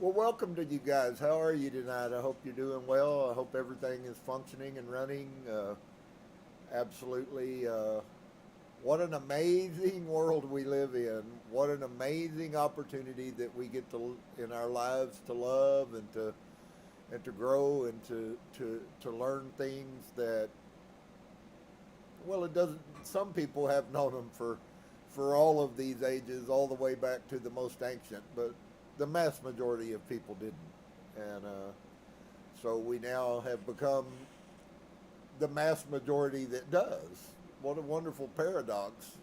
Well, welcome to you guys. How are you tonight? I hope you're doing well. I hope everything is functioning and running. Absolutely. What an amazing world we live in. What an amazing opportunity that we get to in our lives to love and to grow and to learn things that, well, it doesn't. Some people have known them for all of these ages, all the way back to the most ancient, but the mass majority of people didn't. And so we now have become the mass majority that does. What a wonderful paradox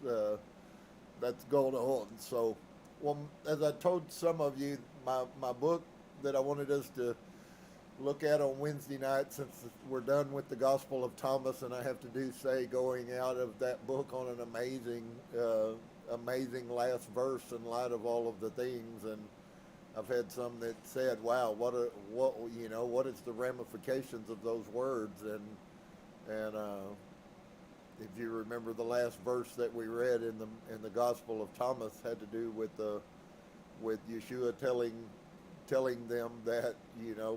that's going on. So, well, as I told some of you, my book that I wanted us to look at on Wednesday night, since we're done with the Gospel of Thomas, and I have to say going out of that book on an amazing last verse in light of all of the things. And I've had some that said, "Wow, what is the ramifications of those words?" And if you remember, the last verse that we read in the Gospel of Thomas had to do with Yeshua telling them that,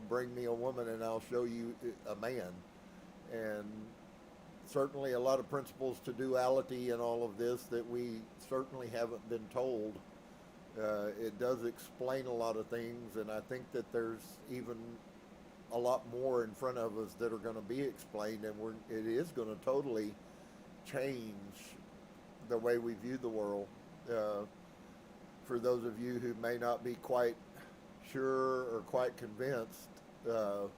bring me a woman and I'll show you a man. And certainly a lot of principles to duality and all of this that we certainly haven't been told. It does explain a lot of things, and I think that there's even a lot more in front of us that are going to be explained, and it is going to totally change the way we view the world. For those of you who may not be quite sure or quite convinced, the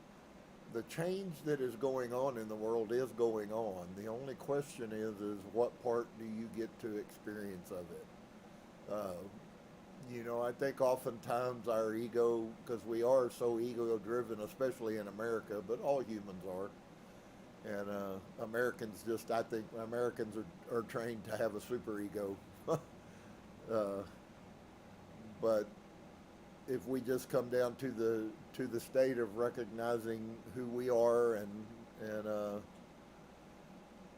change that is going on in the world is going on. The only question is what part do you get to experience of it? I think oftentimes our ego, because we are so ego-driven, especially in America, but all humans are. And I think Americans are trained to have a super ego. But if we just come down to the state of recognizing who we are, and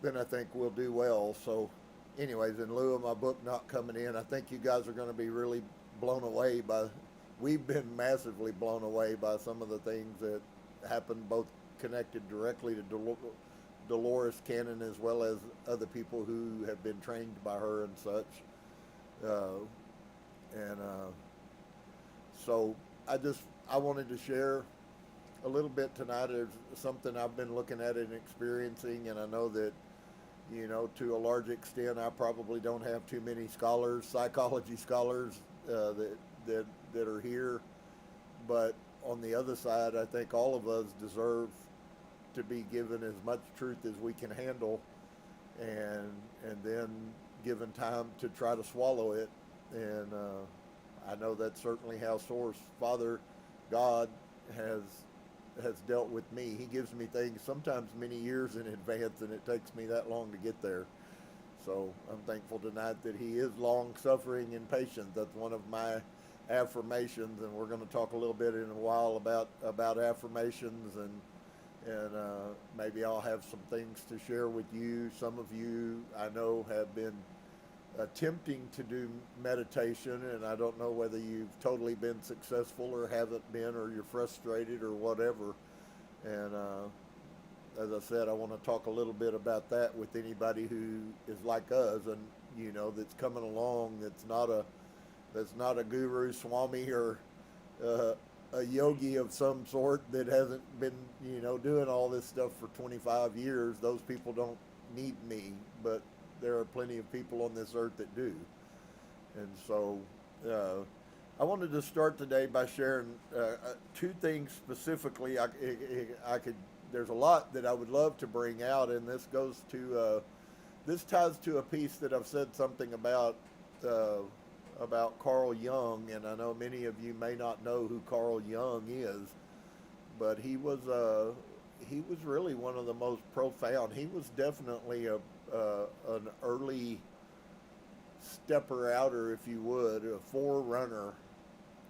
then I think we'll do well. So, anyways, in lieu of my book not coming in, I think you guys are going to be really blown away by. We've been massively blown away by some of the things that happened, both connected directly to Dolores Cannon as well as other people who have been trained by her and such. And so I wanted to share a little bit tonight. There's something I've been looking at and experiencing, and I know that, to a large extent, I probably don't have too many psychology scholars that are here. But on the other side, I think all of us deserve to be given as much truth as we can handle, and then given time to try to swallow it. And I know that's certainly how Source Father God has dealt with me. He gives me things sometimes many years in advance, and it takes me that long to get there. So I'm thankful tonight that He is long-suffering and patient. That's one of my affirmations, and we're going to talk a little bit in a while about affirmations, and maybe I'll have some things to share with you. Some of you I know have been attempting to do meditation, and I don't know whether you've totally been successful or haven't been, or you're frustrated or whatever. And as I said, I want to talk a little bit about that with anybody who is like us, and that's coming along. That's not a guru, swami, or a yogi of some sort that hasn't been doing all this stuff for 25 years. Those people don't need me, but there are plenty of people on this earth that do. And so I wanted to start today by sharing two things specifically. There's a lot that I would love to bring out, and this ties to a piece that I've said something about Carl Jung, and I know many of you may not know who Carl Jung is, but he was really one of the most profound. He was definitely an early stepper outer, if you would, a forerunner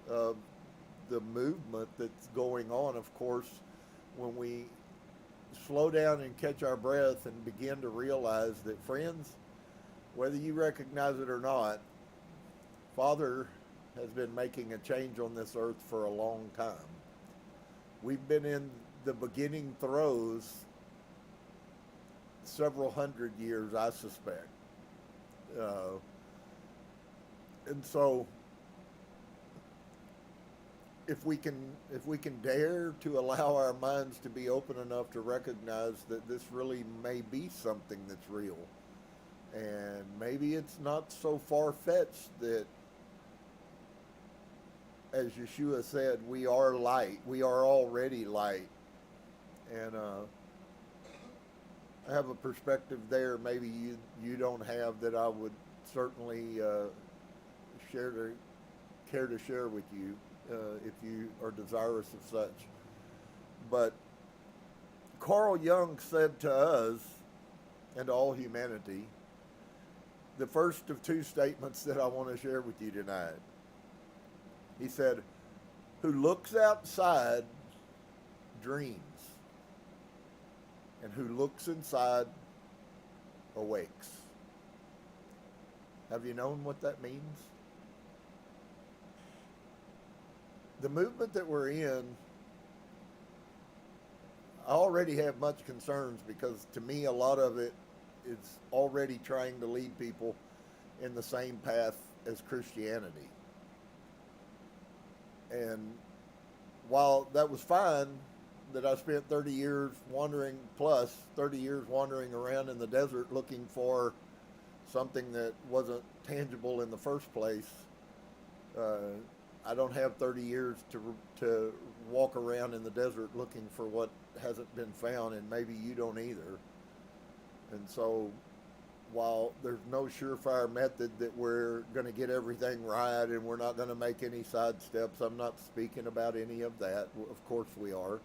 of the movement that's going on. Of course, when we slow down and catch our breath and begin to realize that, friends, whether you recognize it or not, Father has been making a change on this earth for a long time. We've been in the beginning throes several hundred years, I suspect. And so if we can dare to allow our minds to be open enough to recognize that this really may be something that's real, and maybe it's not so far-fetched that, as Yeshua said, we are light, we are already light. And I have a perspective there maybe you don't have that I would certainly care to share with you if you are desirous of such. But Carl Jung said to us and to all humanity the first of two statements that I want to share with you tonight. He said, "Who looks outside dreams, and who looks inside awakes." Have you known what that means? The movement that we're in, I already have much concerns because to me a lot of it is already trying to lead people in the same path as Christianity. And while that was fine, that I spent 30 years wandering around in the desert looking for something that wasn't tangible in the first place, I don't have 30 years to walk around in the desert looking for what hasn't been found, and maybe you don't either. And so while there's no surefire method that we're going to get everything right and we're not going to make any side steps, I'm not speaking about any of that. Of course we are.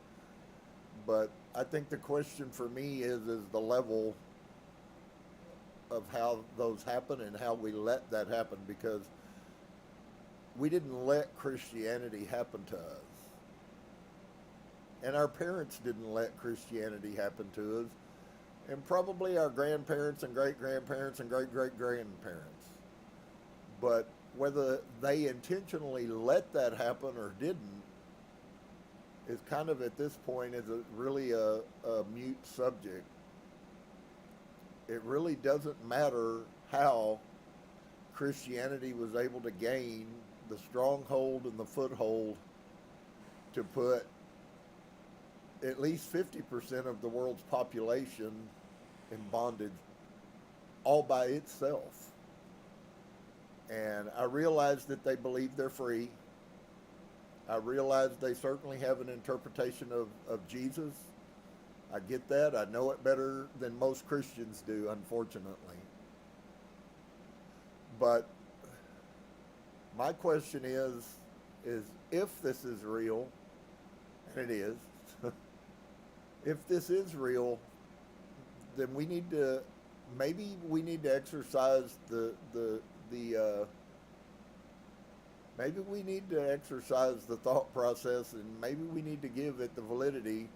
But I think the question for me is the level of how those happen and how we let that happen, because we didn't let Christianity happen to us. And our parents didn't let Christianity happen to us. And probably our grandparents and great-grandparents and great-great-grandparents. But whether they intentionally let that happen or didn't is kind of at this point is really a mute subject. It really doesn't matter how Christianity was able to gain the stronghold and the foothold to put at least 50% of the world's population in bondage all by itself. And I realize that they believe they're free. I realize they certainly have an interpretation of Jesus. I get that. I know it better than most Christians do, unfortunately. But my question is if this is real, and it is, if this is real, then maybe we need to exercise maybe we need to exercise the thought process, and maybe we need to give it the validity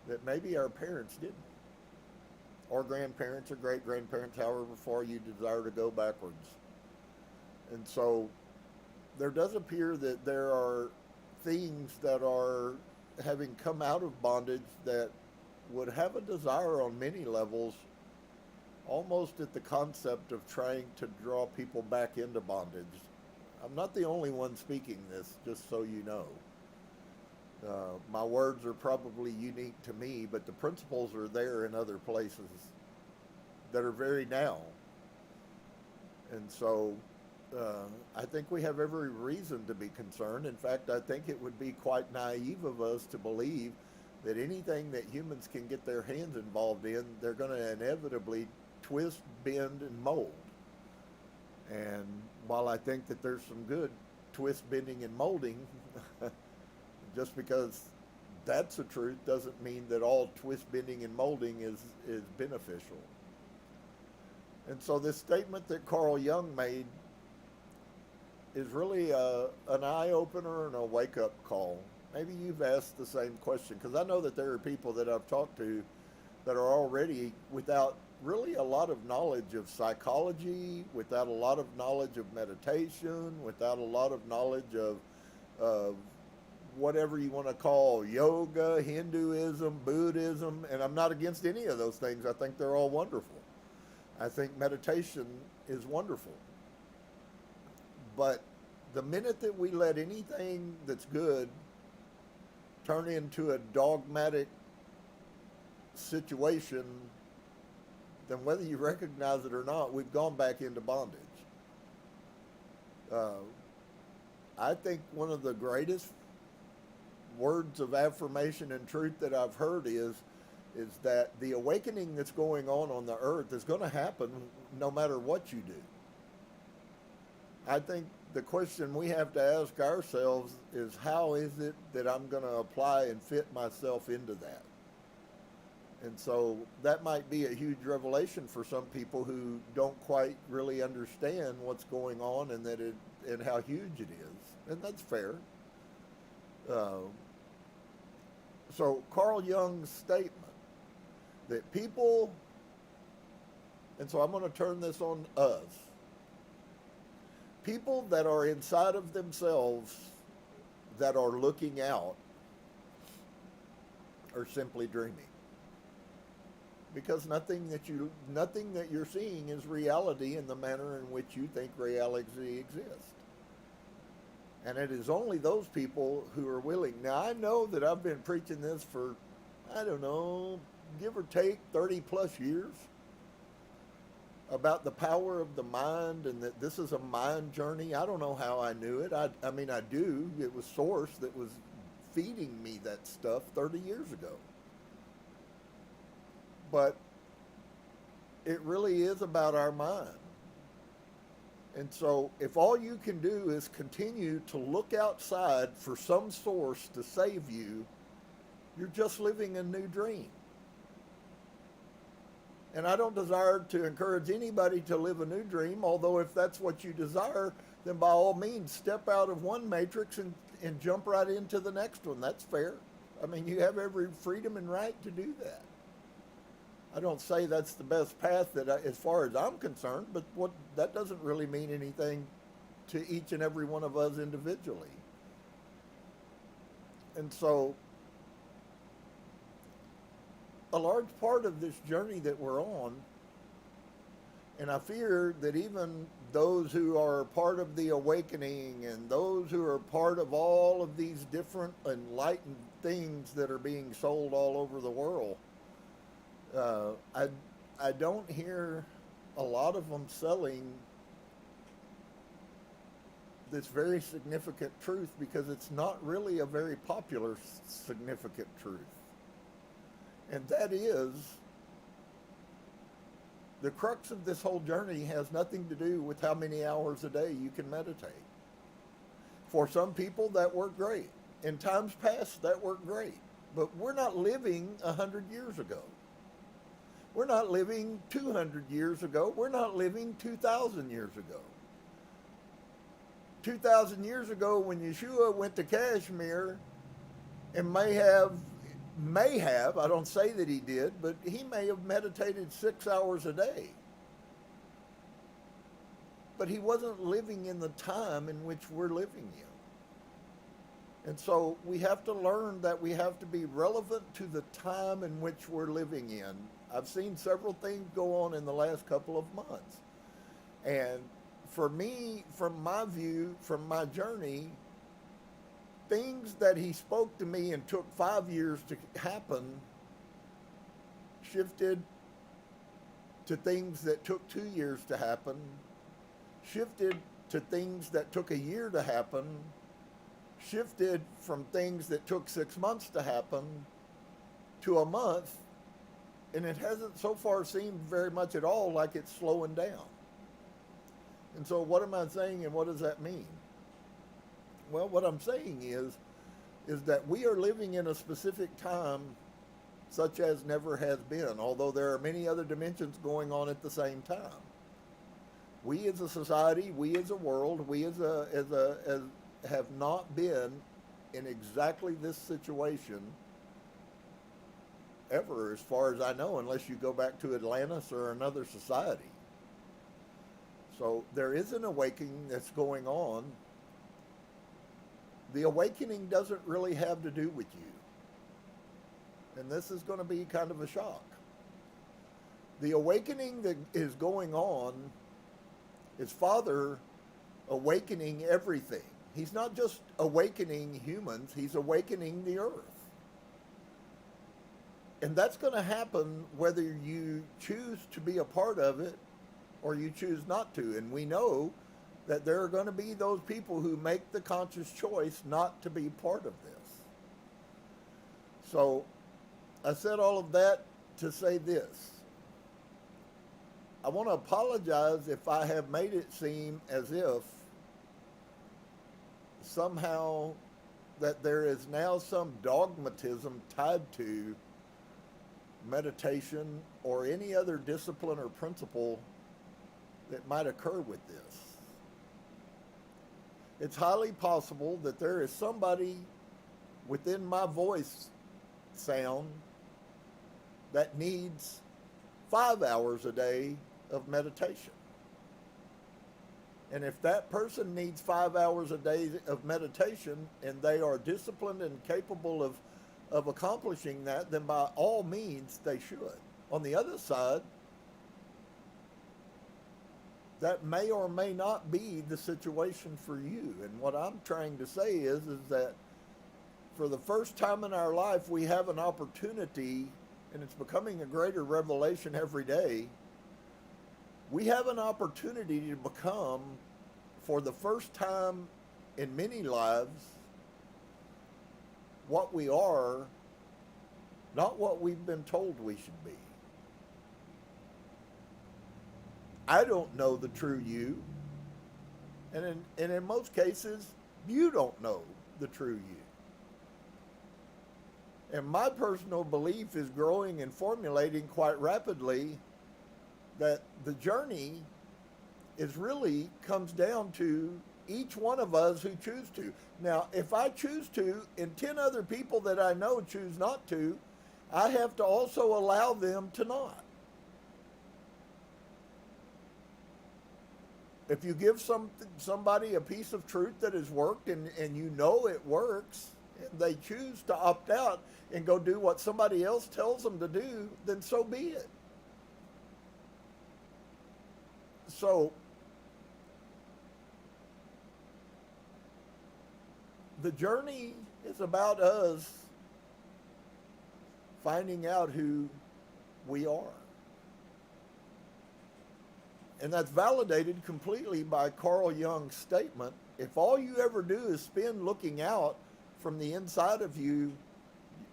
that maybe our parents didn't, or grandparents or great-grandparents, however far you desire to go backwards. And so there does appear that there are things that are having come out of bondage that would have a desire on many levels, almost at the concept of trying to draw people back into bondage. I'm not the only one speaking this, just so you know. My words are probably unique to me, but the principles are there in other places that are very now. And so I think we have every reason to be concerned. In fact, I think it would be quite naive of us to believe that anything that humans can get their hands involved in, they're going to inevitably twist, bend, and mold. And while I think that there's some good twist, bending, and molding, just because that's the truth doesn't mean that all twist, bending, and molding is beneficial. And so this statement that Carl Jung made is really an eye-opener and a wake-up call. Maybe you've asked the same question, because I know that there are people that I've talked to that are already, without really a lot of knowledge of psychology, without a lot of knowledge of meditation, without a lot of knowledge of whatever you want to call yoga, Hinduism, Buddhism, and I'm not against any of those things. I think they're all wonderful. I think meditation is wonderful. But the minute that we let anything that's good turn into a dogmatic situation, then whether you recognize it or not, we've gone back into bondage. I think one of the greatest words of affirmation and truth that I've heard is that the awakening that's going on the earth is going to happen no matter what you do. I think the question we have to ask ourselves is, how is it that I'm going to apply and fit myself into that? And so that might be a huge revelation for some people who don't quite really understand what's going on and and how huge it is. And that's fair. So Carl Jung's statement that people, and so I'm going to turn this on us, people that are inside of themselves that are looking out are simply dreaming. Because nothing that you're seeing is reality in the manner in which you think reality exists. And it is only those people who are willing. Now, I know that I've been preaching this for, I don't know, give or take 30 plus years, about the power of the mind and that this is a mind journey. I don't know how I knew it. I mean, I do. It was Source that was feeding me that stuff 30 years ago. But it really is about our mind. And so if all you can do is continue to look outside for some source to save you, you're just living a new dream. And I don't desire to encourage anybody to live a new dream, although if that's what you desire, then by all means step out of one matrix and jump right into the next one. That's fair. I mean, you have every freedom and right to do that. I don't say that's the best path as far as I'm concerned, but that doesn't really mean anything to each and every one of us individually. And so a large part of this journey that we're on, and I fear that even those who are part of the awakening and those who are part of all of these different enlightened things that are being sold all over the world, I don't hear a lot of them selling this very significant truth, because it's not really a very popular significant truth. And that is, the crux of this whole journey has nothing to do with how many hours a day you can meditate. For some people, that worked great. In times past, that worked great. But we're not living 100 years ago. We're not living 200 years ago. We're not living 2,000 years ago. 2,000 years ago, when Yeshua went to Kashmir and may have, I don't say that he did, but he may have meditated 6 hours a day. But he wasn't living in the time in which we're living in. And so we have to learn that we have to be relevant to the time in which we're living in. I've seen several things go on in the last couple of months. And for me, from my view, from my journey, things that he spoke to me and took 5 years to happen shifted to things that took 2 years to happen, shifted to things that took a year to happen, shifted from things that took 6 months to happen to a month, and it hasn't so far seemed very much at all like it's slowing down. And so what am I saying, and what does that mean? Well, what I'm saying is that we are living in a specific time such as never has been, although there are many other dimensions going on at the same time. We as a society, we as a world, we as have not been in exactly this situation ever, as far as I know, unless you go back to Atlantis or another society. So there is an awakening that's going on. The awakening doesn't really have to do with you. And this is going to be kind of a shock. The awakening that is going on is Father awakening everything. He's not just awakening humans, he's awakening the earth. And that's going to happen whether you choose to be a part of it or you choose not to. And we know that there are going to be those people who make the conscious choice not to be part of this. So I said all of that to say this. I want to apologize if I have made it seem as if somehow that there is now some dogmatism tied to meditation or any other discipline or principle that might occur with this. It's highly possible that there is somebody within my voice sound that needs 5 hours a day of meditation. And if that person needs 5 hours a day of meditation and they are disciplined and capable of accomplishing that, then by all means they should. On the other side, that may or may not be the situation for you. And what I'm trying to say is that for the first time in our life, we have an opportunity, and it's becoming a greater revelation every day. We have an opportunity to become, for the first time in many lives, what we are, not what we've been told we should be. I don't know the true you, and in most cases, you don't know the true you. And my personal belief is growing and formulating quite rapidly that the journey comes down to each one of us who choose to. Now, if I choose to, and 10 other people that I know choose not to, I have to also allow them to not. If you give somebody a piece of truth that has worked and you know it works, and they choose to opt out and go do what somebody else tells them to do, then so be it. So, the journey is about us finding out who we are. And that's validated completely by Carl Jung's statement. If all you ever do is spend looking out from the inside of you,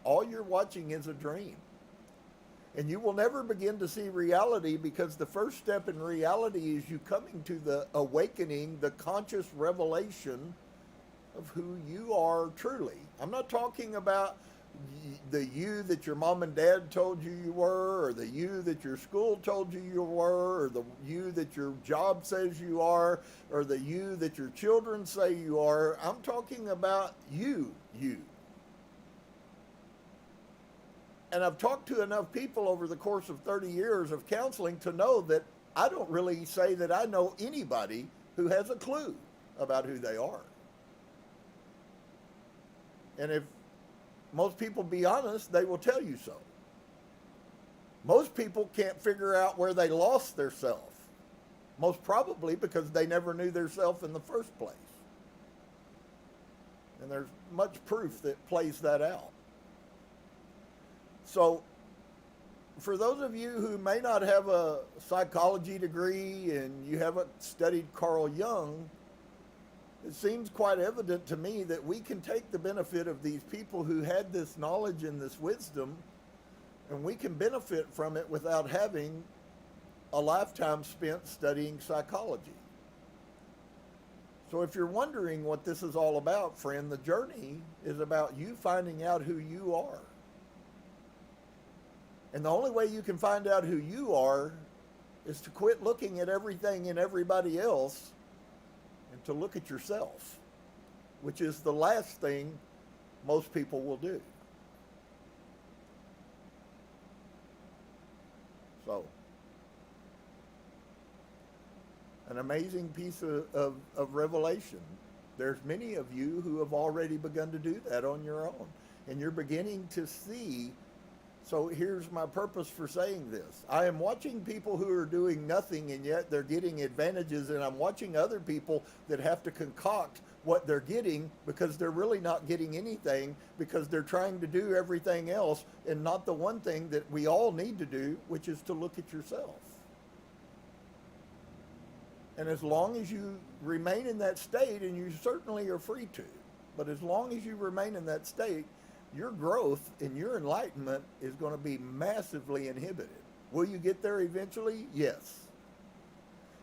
all you're watching is a dream. And you will never begin to see reality, because the first step in reality is you coming to the awakening, the conscious revelation of who you are truly. I'm not talking about the you that your mom and dad told you you were, or the you that your school told you you were, or the you that your job says you are, or the you that your children say you are. I'm talking about you. And I've talked to enough people over the course of 30 years of counseling to know that I don't really say that I know anybody who has a clue about who they are. And if most people be honest, they will tell you so. Most people can't figure out where they lost their self. Most probably because they never knew their self in the first place. And there's much proof that plays that out. So, for those of you who may not have a psychology degree and you haven't studied Carl Jung, it seems quite evident to me that we can take the benefit of these people who had this knowledge and this wisdom, and we can benefit from it without having a lifetime spent studying psychology. So if you're wondering what this is all about, friend, the journey is about you finding out who you are. And the only way you can find out who you are is to quit looking at everything and everybody else and to look at yourself, which is the last thing most people will do. So, an amazing piece of revelation. There's many of you who have already begun to do that on your own. And you're beginning to see. So here's my purpose for saying this. I am watching people who are doing nothing and yet they're getting advantages, and I'm watching other people that have to concoct what they're getting because they're really not getting anything, because they're trying to do everything else and not the one thing that we all need to do, which is to look at yourself. And as long as you remain in that state, and you certainly are free to, but as long as you remain in that state, your growth and your enlightenment is going to be massively inhibited. Will you get there eventually? Yes.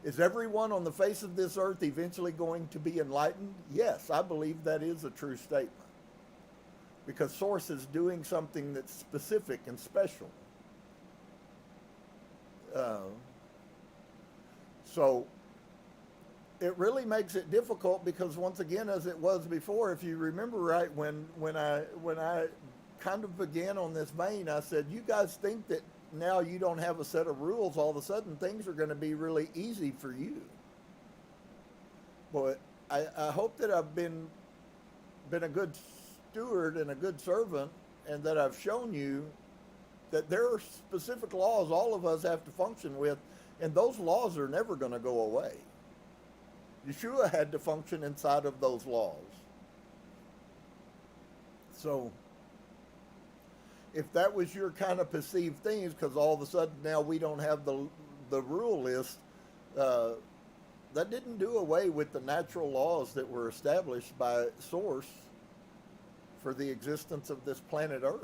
Is everyone on the face of this earth eventually going to be enlightened? Yes, I believe that is a true statement. Because Source is doing something that's specific and special. So it really makes it difficult, because once again, as it was before, if you remember right, when I kind of began on this vein, I said, you guys think that now you don't have a set of rules, all of a sudden things are going to be really easy for you. But I hope that I've been a good steward and a good servant, and that I've shown you that there are specific laws all of us have to function with, and those laws are never going to go away. Yeshua had to function inside of those laws. So, if that was your kind of perceived things, because all of a sudden now we don't have the rule list, that didn't do away with the natural laws that were established by Source for the existence of this planet Earth.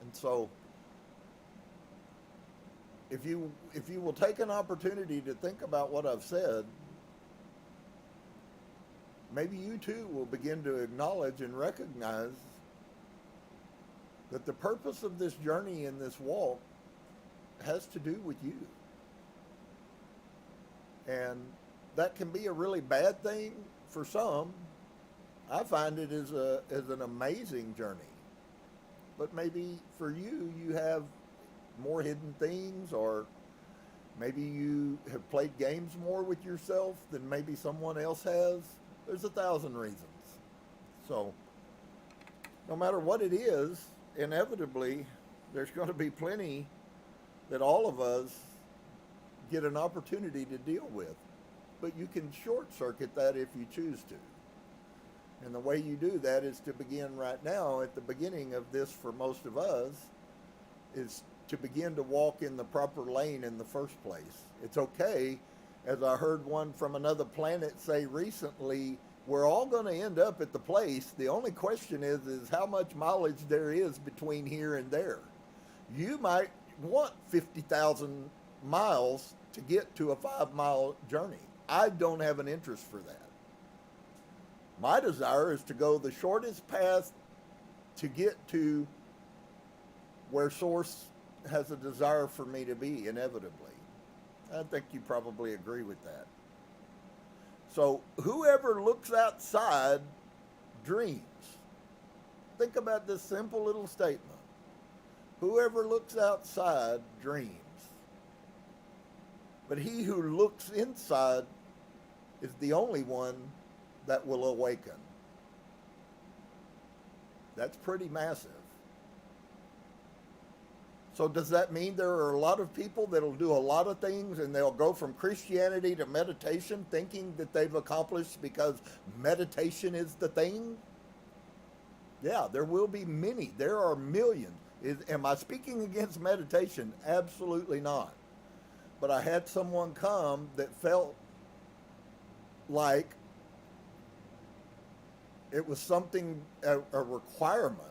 And so, if you will take an opportunity to think about what I've said, maybe you too will begin to acknowledge and recognize that the purpose of this journey and this walk has to do with you. And that can be a really bad thing for some. I find it as an amazing journey. But maybe for you, you have more hidden things, or maybe you have played games more with yourself than maybe someone else has. There's 1,000 reasons. So, no matter what it is, inevitably, there's going to be plenty that all of us get an opportunity to deal with. But you can short circuit that if you choose to. And the way you do that is to begin right now, at the beginning of this for most of us, is to begin to walk in the proper lane in the first place. It's okay, as I heard one from another planet say recently, we're all going to end up at the place. The only question is how much mileage there is between here and there. You might want 50,000 miles to get to a 5-mile journey. I don't have an interest for that. My desire is to go the shortest path to get to where Source has a desire for me to be, inevitably. I think you probably agree with that. So, whoever looks outside dreams. Think about this simple little statement. Whoever looks outside dreams. But he who looks inside is the only one that will awaken. That's pretty massive. So does that mean there are a lot of people that'll do a lot of things and they'll go from Christianity to meditation thinking that they've accomplished because meditation is the thing? Yeah, there will be many. There are millions. Am I speaking against meditation? Absolutely not. But I had someone come that felt like it was something, a requirement.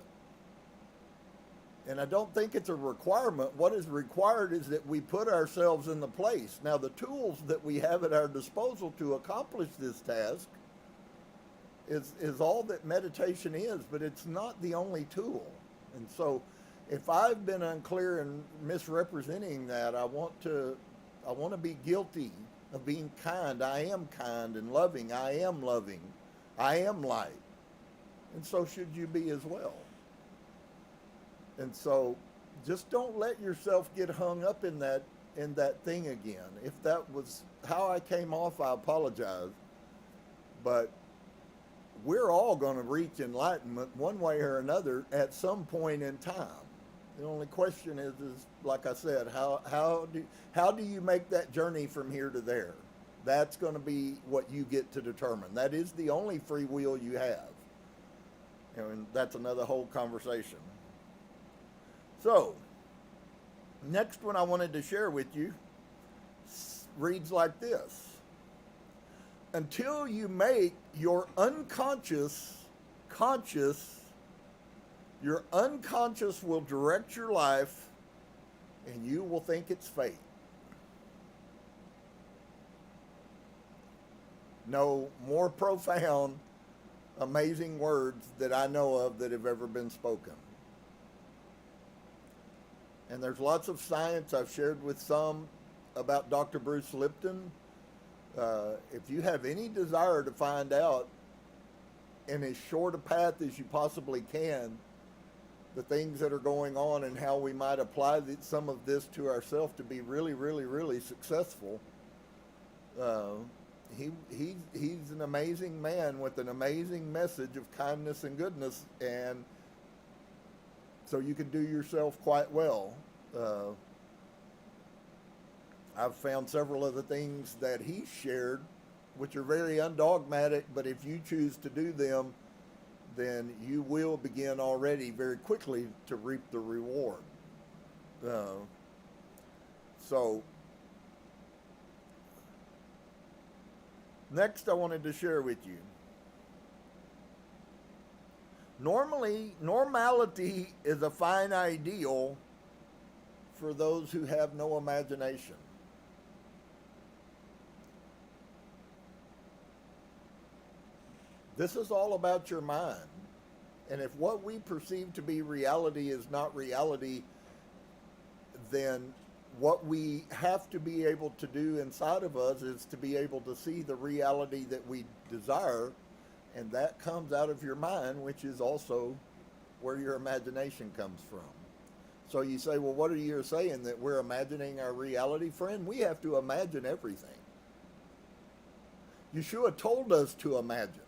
And I don't think it's a requirement. What is required is that we put ourselves in the place. Now, the tools that we have at our disposal to accomplish this task is all that meditation is, but it's not the only tool. And so, if I've been unclear and misrepresenting that, I want to be guilty of being kind. I am kind and loving. I am loving. I am light. And so should you be as well. And so just don't let yourself get hung up in that thing again. If that was how I came off, I apologize. But we're all going to reach enlightenment one way or another at some point in time. The only question is like I said, how do you make that journey from here to there? That's going to be what you get to determine. That is the only free will you have. And that's another whole conversation. So, next one I wanted to share with you reads like this. Until you make your unconscious conscious, your unconscious will direct your life and you will think it's fate. No more profound, amazing words that I know of that have ever been spoken. And there's lots of science. I've shared with some about Dr. Bruce Lipton. If you have any desire to find out in as short a path as you possibly can the things that are going on and how we might apply some of this to ourselves to be really, really, really successful, he's an amazing man with an amazing message of kindness and goodness, and so you can do yourself quite well. I've found several of the things that he shared, which are very undogmatic, but if you choose to do them, then you will begin already very quickly to reap the reward. So, next I wanted to share with you. Normality is a fine ideal for those who have no imagination. This is all about your mind. And if what we perceive to be reality is not reality, then what we have to be able to do inside of us is to be able to see the reality that we desire, and that comes out of your mind, which is also where your imagination comes from. So you say, well, what are you saying, that we're imagining our reality? Friend, we have to imagine everything. Yeshua told us to imagine.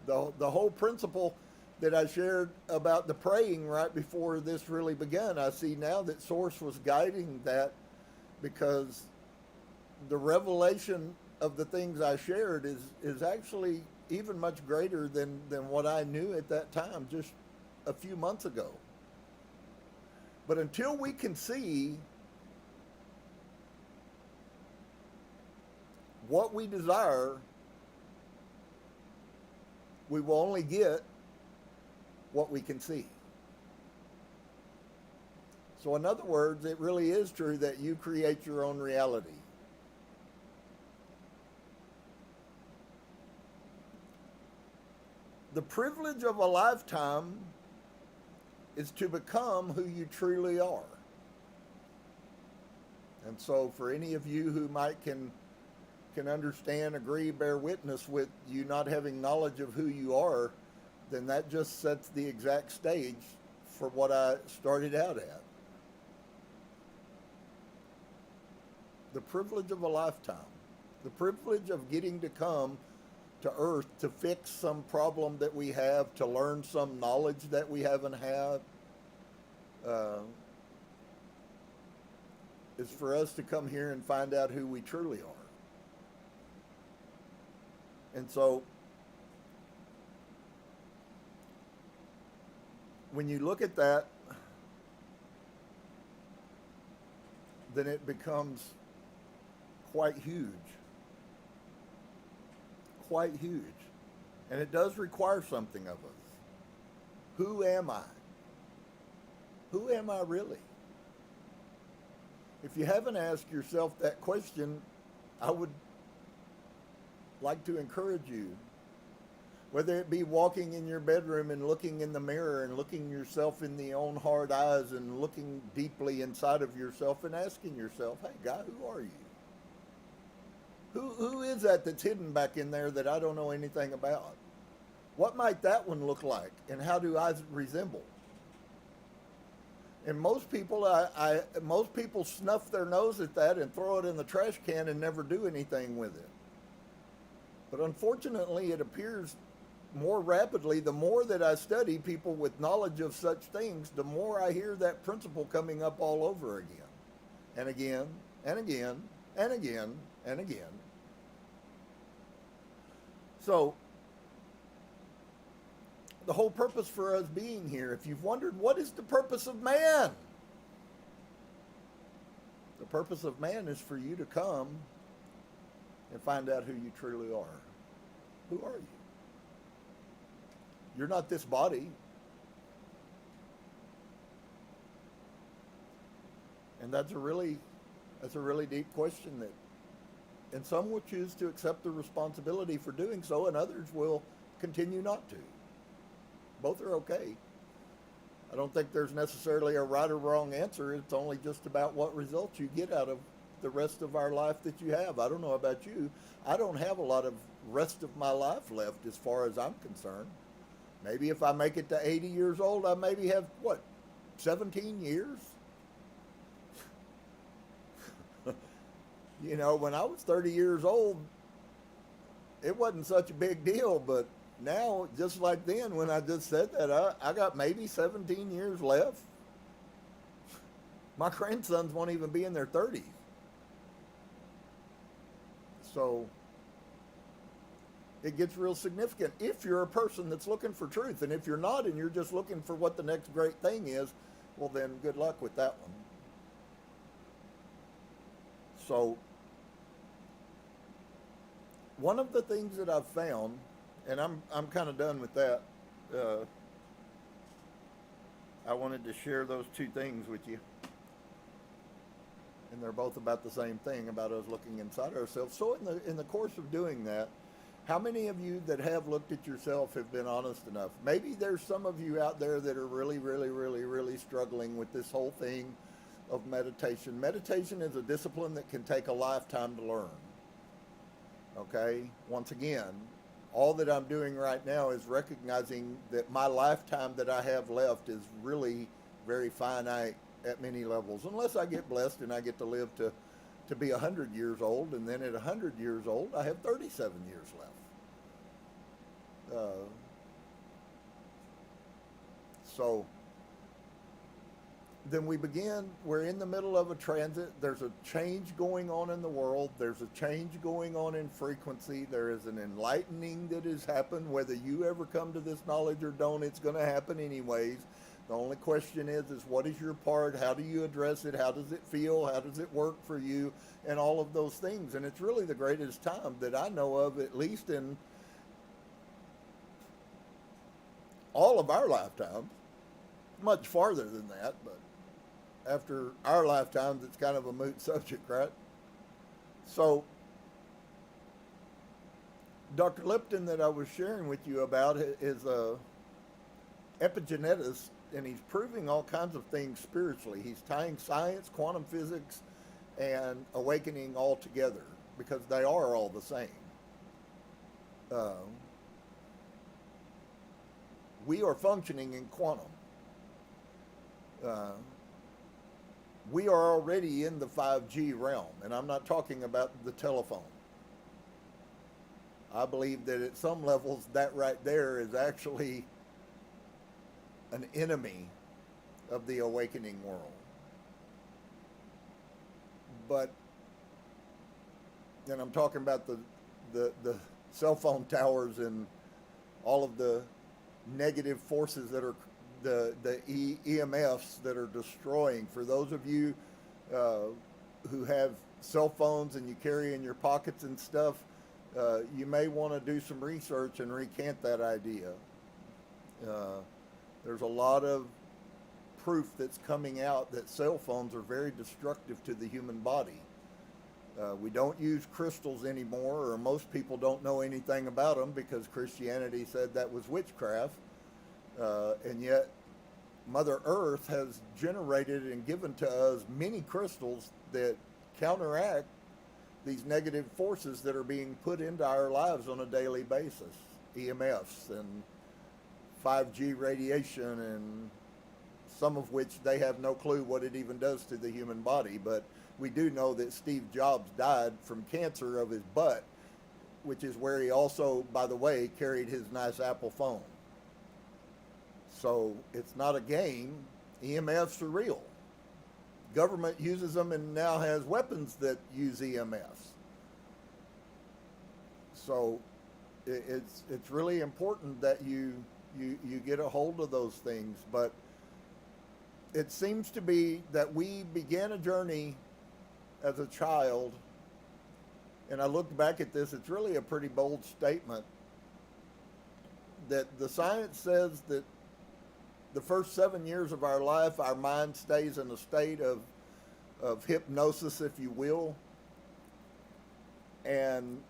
The whole principle that I shared about the praying right before this really began, I see now that Source was guiding that, because the revelation of the things I shared is actually even much greater than what I knew at that time just a few months ago. But until we can see what we desire, we will only get what we can see. So in other words, it really is true that you create your own reality. The privilege of a lifetime is to become who you truly are. And so for any of you who might can understand, agree, bear witness with you not having knowledge of who you are, then that just sets the exact stage for what I started out at. The privilege of a lifetime. The privilege of getting to come to earth to fix some problem that we have, to learn some knowledge that we haven't had, is for us to come here and find out who we truly are. And so, when you look at that, then it becomes quite huge. Quite huge. And it does require something of us. Who am I? Who am I really? If you haven't asked yourself that question, I would like to encourage you, whether it be walking in your bedroom and looking in the mirror and looking yourself in the own hard eyes and looking deeply inside of yourself and asking yourself, hey, guy, who are you? Who is that that's hidden back in there that I don't know anything about? What might that one look like, and how do I resemble? And most people, most people snuff their nose at that and throw it in the trash can and never do anything with it. But unfortunately, it appears more rapidly, the more that I study people with knowledge of such things, the more I hear that principle coming up all over again, and again, and again, and again, and again. So, the whole purpose for us being here, if you've wondered, what is the purpose of man? The purpose of man is for you to come and find out who you truly are. Who are you? You're not this body. And that's a really deep question that, and some will choose to accept the responsibility for doing so, and others will continue not to. Both are okay. I don't think there's necessarily a right or wrong answer. It's only just about what results you get out of the rest of our life that you have. I don't know about you. I don't have a lot of rest of my life left as far as I'm concerned. Maybe if I make it to 80 years old, I maybe have, 17 years? You know, when I was 30 years old, it wasn't such a big deal, but now, just like then, when I just said that, I got maybe 17 years left. My grandsons won't even be in their 30s. So, it gets real significant if you're a person that's looking for truth. And if you're not and you're just looking for what the next great thing is, well then, good luck with that one. So, one of the things that I've found, and I'm kind of done with that. I wanted to share those two things with you. And they're both about the same thing, about us looking inside ourselves. So in the course of doing that, how many of you that have looked at yourself have been honest enough? Maybe there's some of you out there that are really, really, really, really struggling with this whole thing of meditation. Meditation is a discipline that can take a lifetime to learn. Okay? Once again, all that I'm doing right now is recognizing that my lifetime that I have left is really very finite at many levels, unless I get blessed and I get to live to be 100 years old, and then at 100 years old, I have 37 years left. So then we begin, we're in the middle of a transit. There's a change going on in the world. There's a change going on in frequency. There is an enlightening that has happened. Whether you ever come to this knowledge or don't, it's going to happen anyways. The only question is what is your part? How do you address it? How does it feel? How does it work for you? And all of those things. And it's really the greatest time that I know of, at least in all of our lifetimes. Much farther than that, but after our lifetimes, it's kind of a moot subject, right? So, Dr. Lipton that I was sharing with you about is a epigeneticist, and he's proving all kinds of things spiritually. He's tying science, quantum physics, and awakening all together because they are all the same. We are functioning in quantum. We are already in the 5G realm, and I'm not talking about the telephone. I believe that at some levels that right there is actually an enemy of the awakening world. But, and I'm talking about the cell phone towers and all of the negative forces that are the EMFs that are destroying. For those of you who have cell phones and you carry in your pockets and stuff, you may want to do some research and recant that idea. There's a lot of proof that's coming out that cell phones are very destructive to the human body. We don't use crystals anymore, or most people don't know anything about them because Christianity said that was witchcraft. And yet Mother Earth has generated and given to us many crystals that counteract these negative forces that are being put into our lives on a daily basis. EMFs and 5G radiation and some of which they have no clue what it even does to the human body. But we do know that Steve Jobs died from cancer of his butt, which is where he also, by the way, carried his nice Apple phone. So it's not a game. EMFs are real. Government uses them and now has weapons that use EMFs. So it's really important that you get a hold of those things. But it seems to be that we began a journey as a child, and I look back at this, it's really a pretty bold statement, that the science says that the first 7 years of our life, our mind stays in a state of hypnosis, if you will. And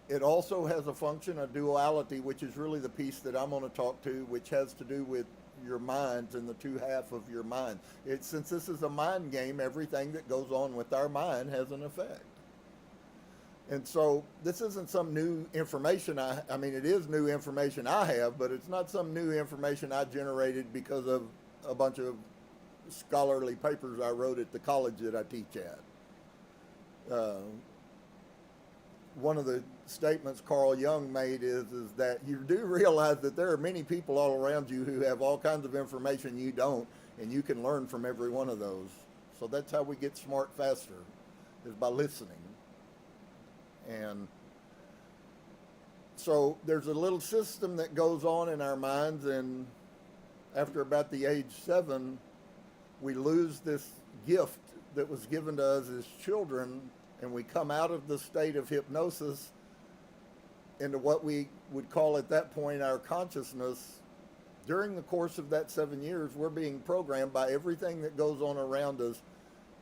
it also has a function of duality, which is really the piece that I'm going to talk to, which has to do with your minds and the two halves of your mind. Since this is a mind game, everything that goes on with our mind has an effect. And so this isn't some new information. I mean, it is new information I have, but it's not some new information I generated because of a bunch of scholarly papers I wrote at the college that I teach at. One of the statements Carl Jung made is that you do realize that there are many people all around you who have all kinds of information you don't, and you can learn from every one of those. So that's how we get smart faster, is by listening. And so there's a little system that goes on in our minds, and after about the age 7, we lose this gift that was given to us as children, and we come out of the state of hypnosis into what we would call at that point our consciousness. During the course of that 7 years, we're being programmed by everything that goes on around us,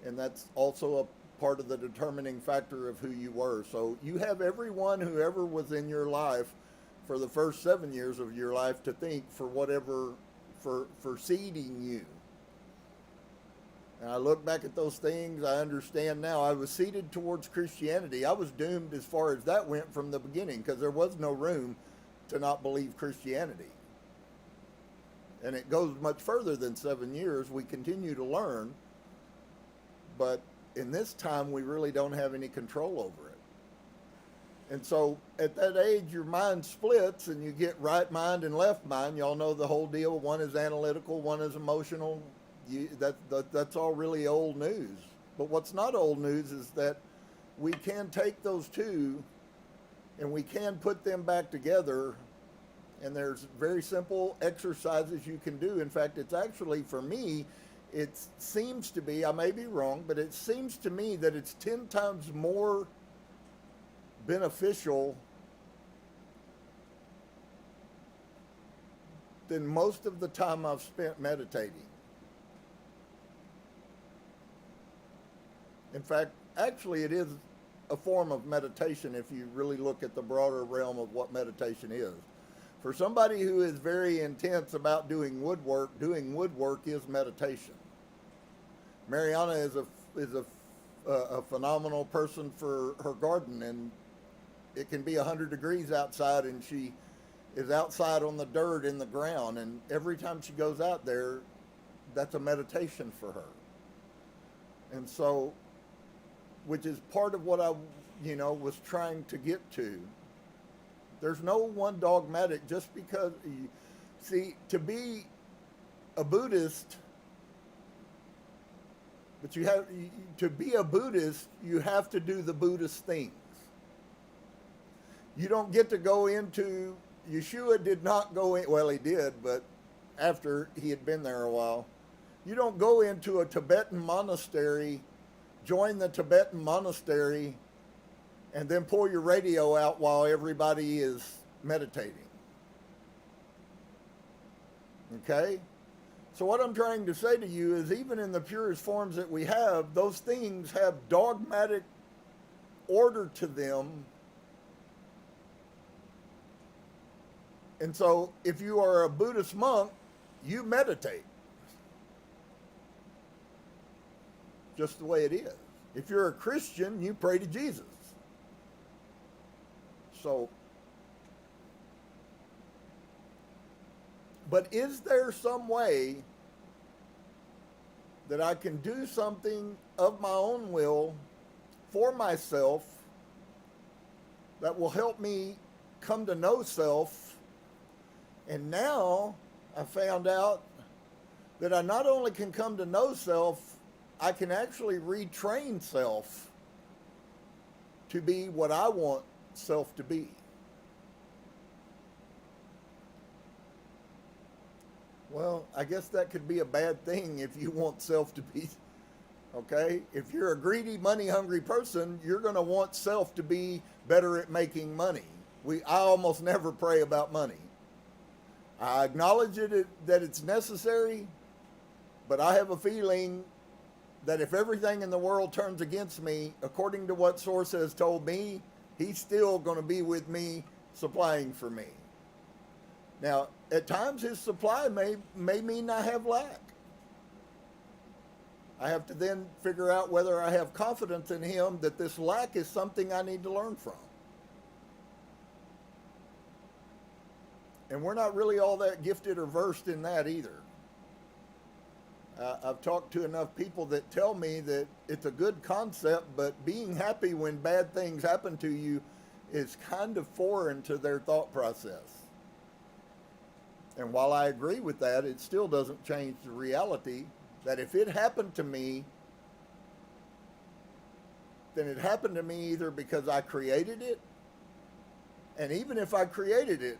and that's also a part of the determining factor of who you were. So you have everyone who ever was in your life for the first 7 years of your life to think for seeding you. And I look back at those things, I understand now. I was seeded towards Christianity. I was doomed as far as that went from the beginning, because there was no room to not believe Christianity. And it goes much further than 7 years. We continue to learn, but in this time, we really don't have any control over it. And so at that age, your mind splits and you get right mind and left mind. Y'all know the whole deal. One is analytical, one is emotional. That's all really old news. But what's not old news is that we can take those two and we can put them back together. And there's very simple exercises you can do. In fact, it's actually, for me, it seems to be, I may be wrong, but it seems to me that it's 10 times more beneficial than most of the time I've spent meditating. In fact, actually it is a form of meditation if you really look at the broader realm of what meditation is. For somebody who is very intense about doing woodwork is meditation. Mariana is a phenomenal person for her garden, and it can be 100 degrees outside, and she is outside on the dirt in the ground, and every time she goes out there, that's a meditation for her. And so, which is part of what I, was trying to get to. There's no one dogmatic, just because, see, to be a Buddhist, but to be a Buddhist, you have to do the Buddhist things. You don't get to go into, Yeshua did not go in, well, he did, but after he had been there a while. You don't go into a Tibetan monastery, join the Tibetan monastery, and then pull your radio out while everybody is meditating. Okay? So what I'm trying to say to you is, even in the purest forms that we have, those things have dogmatic order to them. And so if you are a Buddhist monk, you meditate. Just the way it is. If you're a Christian, you pray to Jesus. So, but is there some way that I can do something of my own will for myself that will help me come to know self. And now I found out that I not only can come to know self, I can actually retrain self to be what I want self to be. Well, I guess that could be a bad thing if you want self to be, okay? If you're a greedy, money-hungry person, you're going to want self to be better at making money. I almost never pray about money. I acknowledge that it's necessary, but I have a feeling that if everything in the world turns against me, according to what source has told me, he's still going to be with me, supplying for me. Now, at times his supply may mean I have lack. I have to then figure out whether I have confidence in him that this lack is something I need to learn from. And we're not really all that gifted or versed in that either. I've talked to enough people that tell me that it's a good concept, but being happy when bad things happen to you is kind of foreign to their thought process. And while I agree with that, it still doesn't change the reality that if it happened to me, then it happened to me either because I created it, and even if I created it,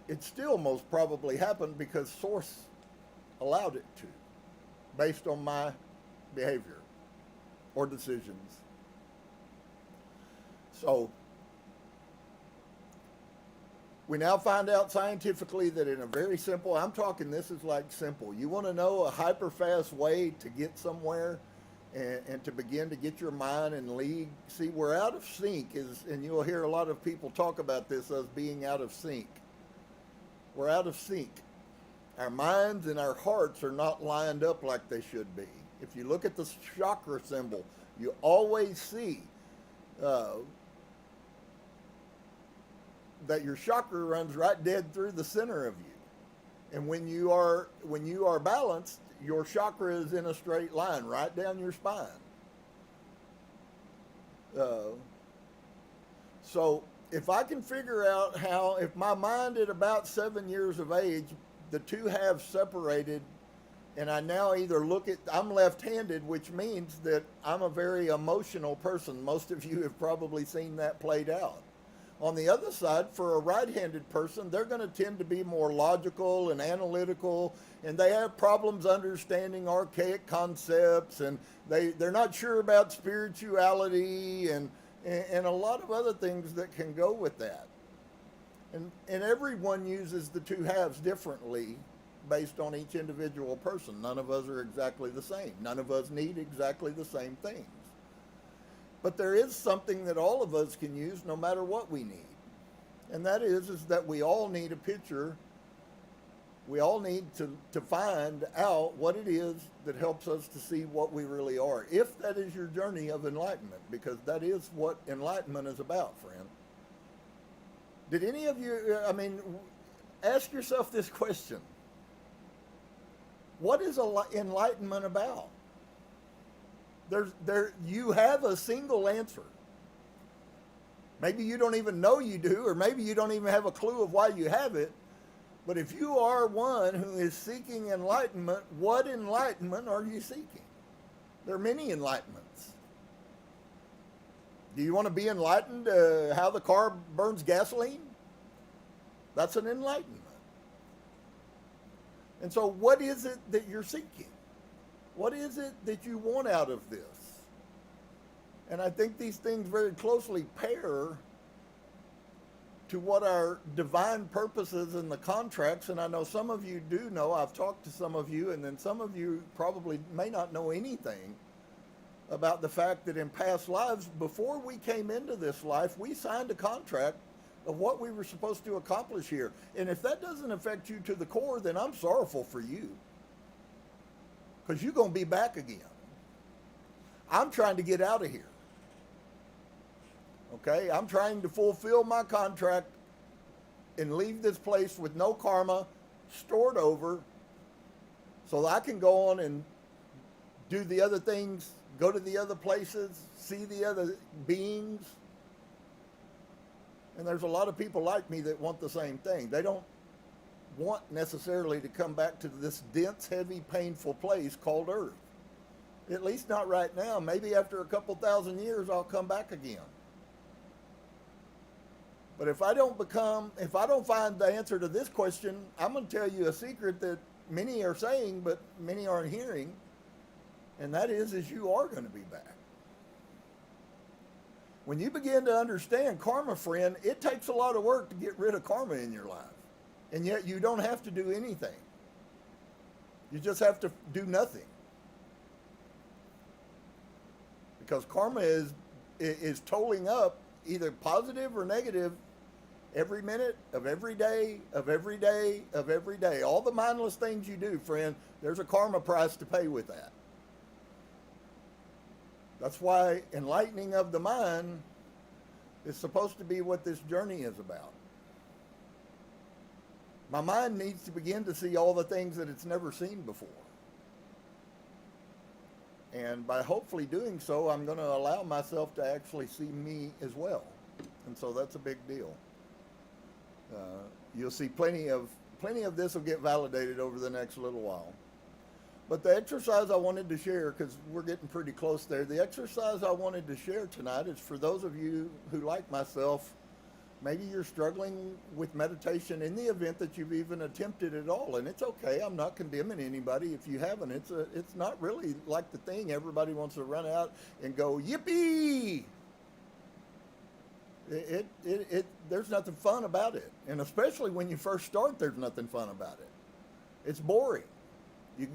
it still most probably happened because Source allowed it to, based on my behavior or decisions. So, we now find out scientifically that in a very simple, I'm talking this is like simple. You want to know a hyper-fast way to get somewhere and to begin to get your mind in league? See, we're out of sync, and you'll hear a lot of people talk about this as being out of sync. We're out of sync. Our minds and our hearts are not lined up like they should be. If you look at the chakra symbol, you always see that your chakra runs right dead through the center of you. And when you are balanced, your chakra is in a straight line right down your spine. So if I can figure out how, if my mind at about 7 years of age, the two halves separated, and I now either I'm left-handed, which means that I'm a very emotional person. Most of you have probably seen that played out. On the other side, for a right-handed person, they're going to tend to be more logical and analytical, and they have problems understanding archaic concepts, and they're not sure about spirituality and a lot of other things that can go with that. And everyone uses the two halves differently based on each individual person. None of us are exactly the same. None of us need exactly the same things. But there is something that all of us can use no matter what we need. And that is that we all need a picture. We all need to find out what it is that helps us to see what we really are. If that is your journey of enlightenment, because that is what enlightenment is about, friend. Did any of you, ask yourself this question. What is enlightenment about? You have a single answer. Maybe you don't even know you do, or maybe you don't even have a clue of why you have it. But if you are one who is seeking enlightenment, what enlightenment are you seeking? There are many enlightenments. Do you want to be enlightened how the car burns gasoline? That's an enlightenment. And so what is it that you're seeking? What is it that you want out of this? And I think these things very closely pair to what our divine purpose is in the contracts. And I know some of you do know. I've talked to some of you, and then some of you probably may not know anything about the fact that in past lives, before we came into this life, we signed a contract of what we were supposed to accomplish here. And if that doesn't affect you to the core, then I'm sorrowful for you, because you're going to be back again. I'm trying to get out of here. Okay? I'm trying to fulfill my contract and leave this place with no karma stored over so that I can go on and do the other things, go to the other places, see the other beings. And there's a lot of people like me that want the same thing. They don't want necessarily to come back to this dense, heavy, painful place called Earth. At least not right now. Maybe after a couple thousand years, I'll come back again. But if I don't find the answer to this question, I'm going to tell you a secret that many are saying, but many aren't hearing. And that is you are going to be back. When you begin to understand karma, friend, it takes a lot of work to get rid of karma in your life. And yet you don't have to do anything. You just have to do nothing. Because karma is tolling up either positive or negative every minute of every day, of every day, of every day. All the mindless things you do, friend, there's a karma price to pay with that. That's why enlightening of the mind is supposed to be what this journey is about. My mind needs to begin to see all the things that it's never seen before. And by hopefully doing so, I'm going to allow myself to actually see me as well. And so that's a big deal. You'll see plenty of this will get validated over the next little while. But the exercise I wanted to share, because we're getting pretty close there, the exercise I wanted to share tonight is for those of you who, like myself, maybe you're struggling with meditation in the event that you've even attempted it all. And it's okay. I'm not condemning anybody if you haven't. It's not really like the thing everybody wants to run out and go, yippee! There's nothing fun about it. And especially when you first start, there's nothing fun about it. It's boring.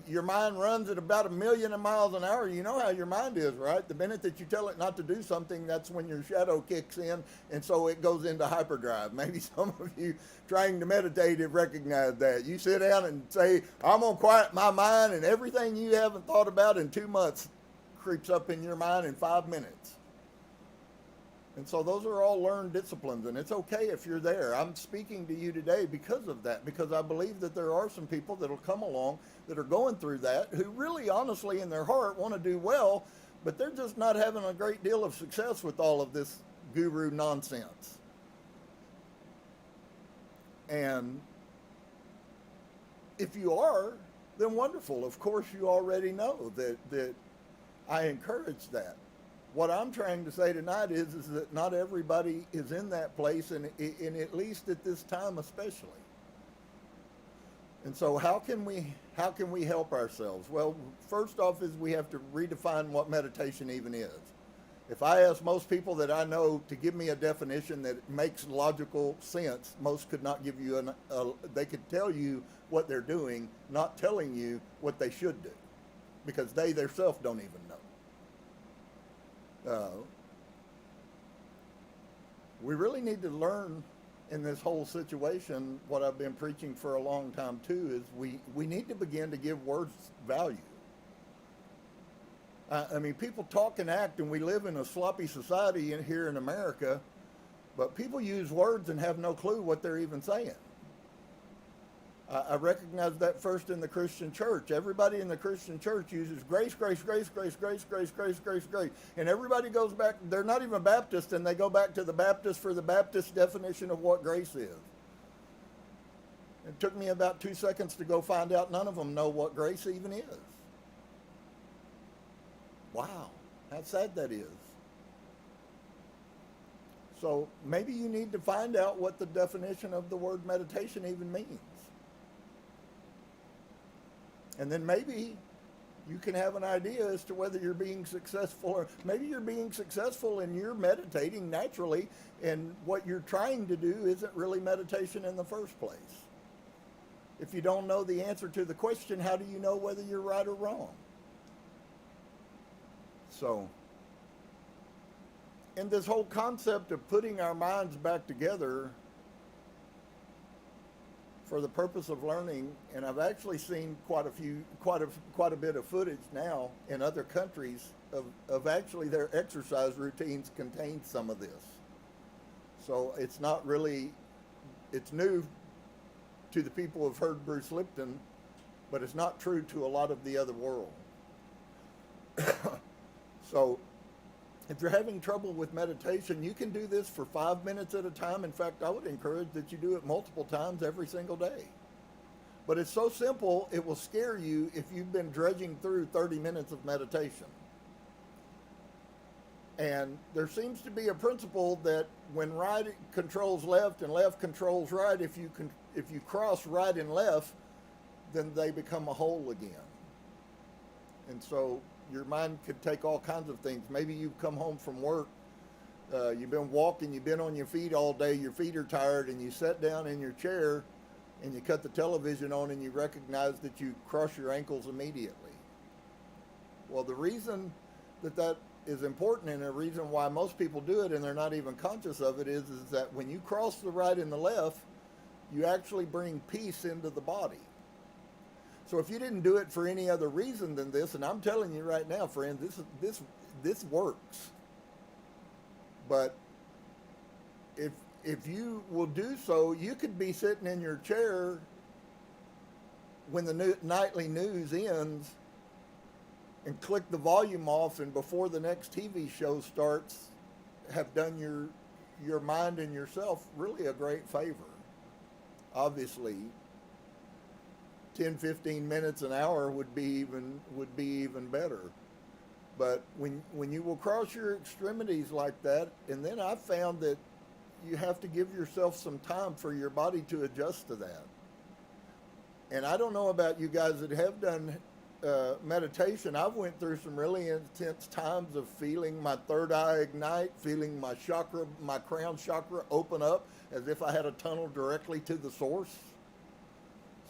Your mind runs at about 1,000,000 miles an hour. You know how your mind is, right? The minute that you tell it not to do something, that's when your shadow kicks in, and so it goes into hyperdrive. Maybe some of you trying to meditate have recognized that. You sit down and say, I'm going to quiet my mind, and everything you haven't thought about in 2 months creeps up in your mind in 5 minutes. And so those are all learned disciplines, and it's okay if you're there. I'm speaking to you today because of that, because I believe that there are some people that will come along that are going through that, who really honestly in their heart want to do well, but they're just not having a great deal of success with all of this guru nonsense. And if you are, then wonderful. Of course, you already know that I encourage that. What I'm trying to say tonight is that not everybody is in that place, and at least at this time especially. And so how can we help ourselves? Well, first off is we have to redefine what meditation even is. If I ask most people that I know to give me a definition that makes logical sense, most could not give you they could tell you what they're doing, not telling you what they should do, because they themselves don't even know. We really need to learn in this whole situation what I've been preaching for a long time too, is we need to begin to give words value. I mean, people talk and act, and we live in a sloppy society here in America, but people use words and have no clue what they're even saying. I recognize that first in the Christian church. Everybody in the Christian church uses grace, grace, grace, grace, grace, grace, grace, grace, grace. And everybody goes back, they're not even Baptist, and they go back to the Baptist for the Baptist definition of what grace is. It took me about 2 seconds to go find out none of them know what grace even is. Wow, how sad that is. So maybe you need to find out what the definition of the word meditation even means. And then maybe you can have an idea as to whether you're being successful, or maybe you're being successful and you're meditating naturally, and what you're trying to do isn't really meditation in the first place. If you don't know the answer to the question, how do you know whether you're right or wrong? So, in this whole concept of putting our minds back together for the purpose of learning, and I've actually seen quite a bit of footage now in other countries of actually their exercise routines contain some of this. So it's not really, it's new to the people who've heard Bruce Lipton, but it's not true to a lot of the other world. So if you're having trouble with meditation, you can do this for 5 minutes at a time. In fact, I would encourage that you do it multiple times every single day. But it's so simple, it will scare you if you've been dredging through 30 minutes of meditation. And there seems to be a principle that when right controls left and left controls right, if you cross right and left, then they become a whole again. And so your mind could take all kinds of things. Maybe you've come home from work, you've been walking, you've been on your feet all day, your feet are tired, and you sit down in your chair and you cut the television on and you recognize that you cross your ankles immediately. Well, the reason that is important, and the reason why most people do it and they're not even conscious of it, is that when you cross the right and the left, you actually bring peace into the body. So if you didn't do it for any other reason than this, and I'm telling you right now, friend, this works. But if you will do so, you could be sitting in your chair when the nightly news ends and click the volume off, and before the next TV show starts, have done your mind and yourself really a great favor. Obviously, 10, 15 minutes, an hour would be even better. But when you will cross your extremities like that, and then I found that you have to give yourself some time for your body to adjust to that. And I don't know about you guys that have done meditation. I've went through some really intense times of feeling my third eye ignite, feeling my crown chakra open up as if I had a tunnel directly to the source.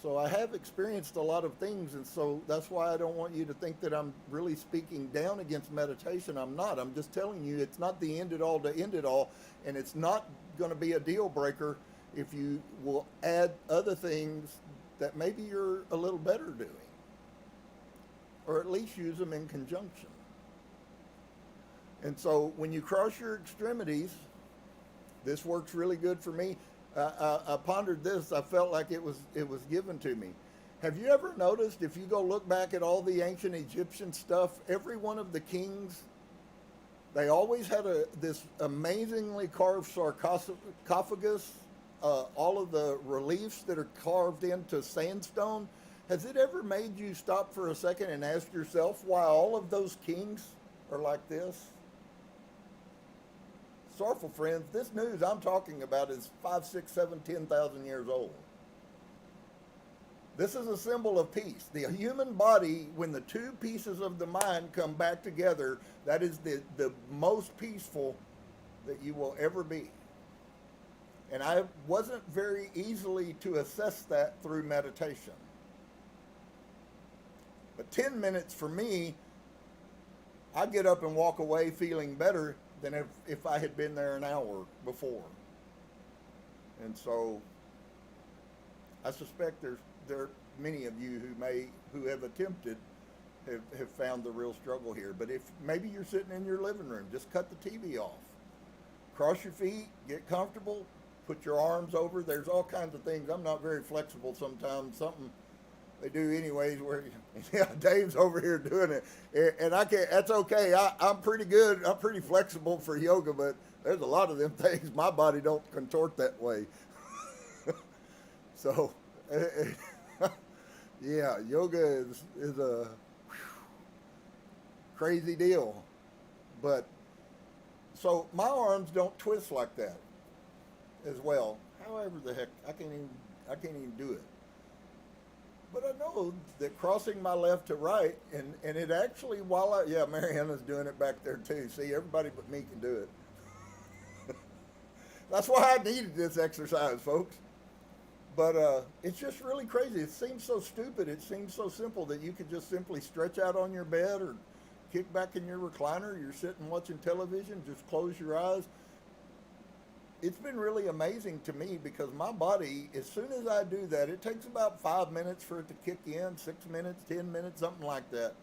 So I have experienced a lot of things, and so that's why I don't want you to think that I'm really speaking down against meditation. I'm not. I'm just telling you it's not the end all to end it all, and it's not going to be a deal breaker if you will add other things that maybe you're a little better doing, or at least use them in conjunction. And so when you cross your extremities, this works really good for me. I pondered this. I felt like it was given to me. Have you ever noticed, if you go look back at all the ancient Egyptian stuff, every one of the kings, they always had this amazingly carved sarcophagus, all of the reliefs that are carved into sandstone. Has it ever made you stop for a second and ask yourself why all of those kings are like this? Sorrowful friends, this news I'm talking about is 5, 6, 7, 10,000 years old. This is a symbol of peace. The human body, when the two pieces of the mind come back together, that is the most peaceful that you will ever be. And I wasn't very easily to assess that through meditation. But 10 minutes for me, I get up and walk away feeling better than if I had been there an hour before. And so I suspect there are many of you who have attempted have found the real struggle here. But if maybe you're sitting in your living room, just cut the TV off. Cross your feet, get comfortable, put your arms over. There's all kinds of things. I'm not very flexible sometimes. Something they do anyways where, yeah, Dave's over here doing it. And I can't, that's okay. I'm pretty good. I'm pretty flexible for yoga, but there's a lot of them things my body don't contort that way. So, yeah, yoga is a crazy deal. But, so my arms don't twist like that as well. However the heck, I can't even do it. But I know that crossing my left to right, and it actually, Mariana's doing it back there too. See, everybody but me can do it. That's why I needed this exercise, folks. But it's just really crazy. It seems so stupid. It seems so simple that you could just simply stretch out on your bed or kick back in your recliner. You're sitting watching television. Just close your eyes. It's been really amazing to me because my body, as soon as I do that, it takes about 5 minutes for it to kick in, 6 minutes, 10 minutes, something like that.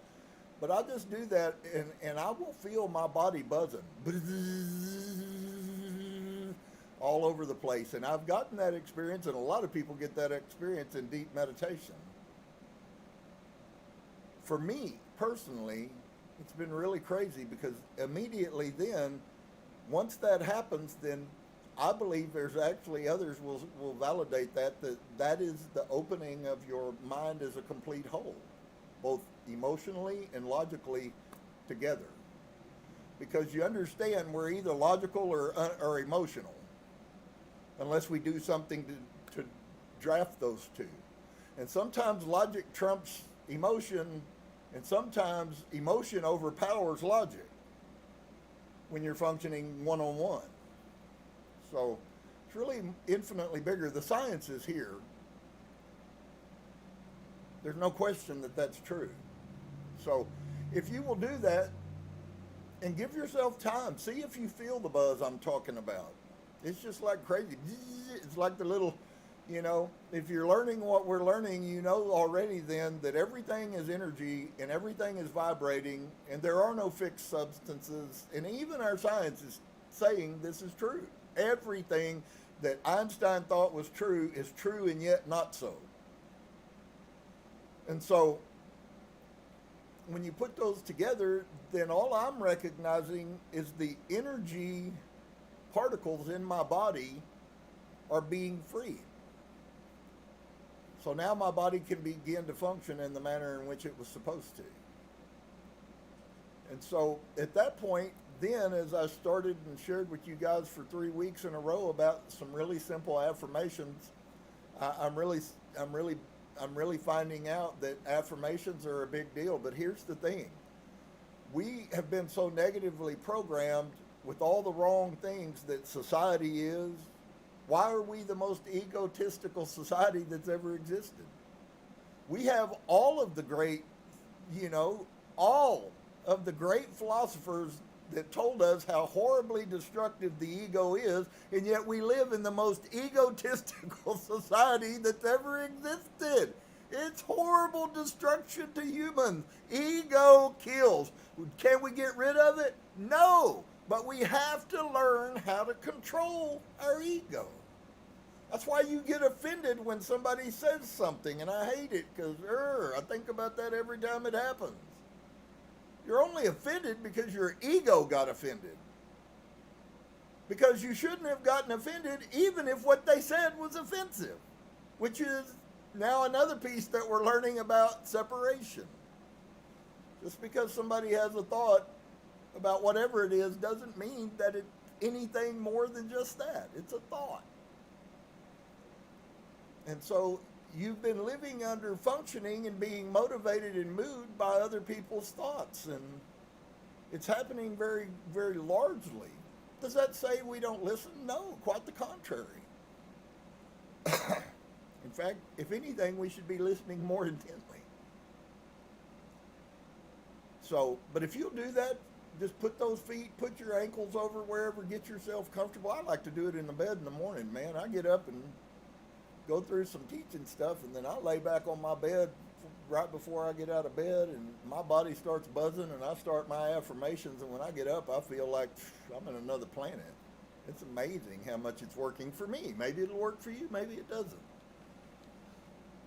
But I just do that and I will feel my body buzzing all over the place. And I've gotten that experience, and a lot of people get that experience in deep meditation. For me, personally, It's been really crazy because immediately then, once that happens, then I believe there's actually others will validate that is the opening of your mind as a complete whole, both emotionally and logically together. Because you understand we're either logical or emotional, unless we do something to draft those two. And sometimes logic trumps emotion, and sometimes emotion overpowers logic when you're functioning one-on-one. So it's really infinitely bigger. The science is here. There's no question that that's true. So if you will do that and give yourself time, see if you feel the buzz I'm talking about. It's just like crazy. It's like the little, if you're learning what we're learning, you know already then that everything is energy and everything is vibrating and there are no fixed substances. And even our science is saying this is true. Everything that Einstein thought was true is true and yet not so. And so when you put those together, then all I'm recognizing is the energy particles in my body are being freed. So now my body can begin to function in the manner in which it was supposed to. And so at that point, then as I started and shared with you guys for 3 weeks in a row about some really simple affirmations, I'm really finding out that affirmations are a big deal. But here's the thing. We have been so negatively programmed with all the wrong things that society is. Why are we the most egotistical society that's ever existed? We have all of the great, all of the great philosophers that told us how horribly destructive the ego is, and yet we live in the most egotistical society that's ever existed. It's horrible destruction to humans. Ego kills. Can we get rid of it? No. But we have to learn how to control our ego. That's why you get offended when somebody says something, and I hate it because I think about that every time it happens. You're only offended because your ego got offended. Because you shouldn't have gotten offended even if what they said was offensive, which is now another piece that we're learning about separation. Just because somebody has a thought about whatever it is doesn't mean that it's anything more than just that. It's a thought. And so you've been living under functioning and being motivated and moved by other people's thoughts. And it's happening very, very largely. Does that say we don't listen? No, quite the contrary. In fact, if anything, we should be listening more intently. So, but if you'll do that, just put those feet, put your ankles over wherever, get yourself comfortable. I like to do it in the bed in the morning, man. I get up and go through some teaching stuff, and then I lay back on my bed right before I get out of bed, and my body starts buzzing, and I start my affirmations, and when I get up, I feel like I'm in another planet. It's amazing how much it's working for me. Maybe it'll work for you, maybe it doesn't.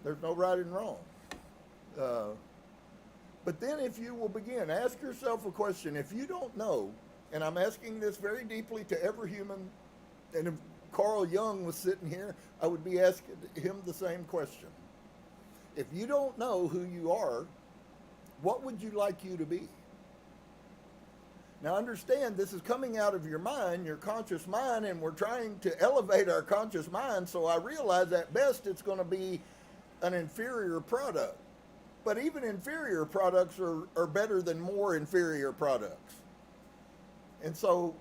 There's no right and wrong. But then if you will begin, ask yourself a question. If you don't know, and I'm asking this very deeply to every human, and if Carl Jung was sitting here, I would be asking him the same question. If you don't know who you are, what would you like you to be? Now understand, this is coming out of your mind, your conscious mind, and we're trying to elevate our conscious mind, so I realize at best it's going to be an inferior product. But even inferior products are better than more inferior products. And so